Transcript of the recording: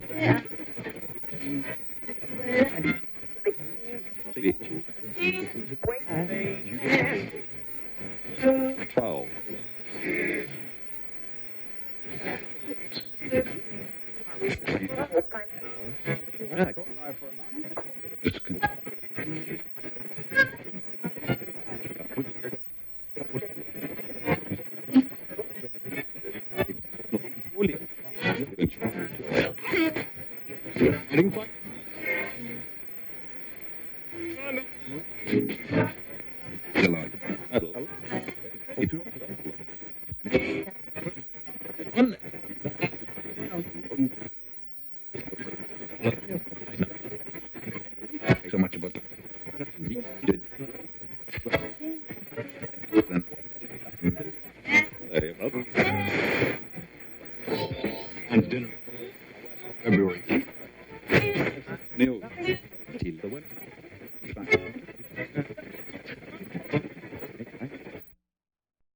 12. So much about the and dinner February. Neil till the one.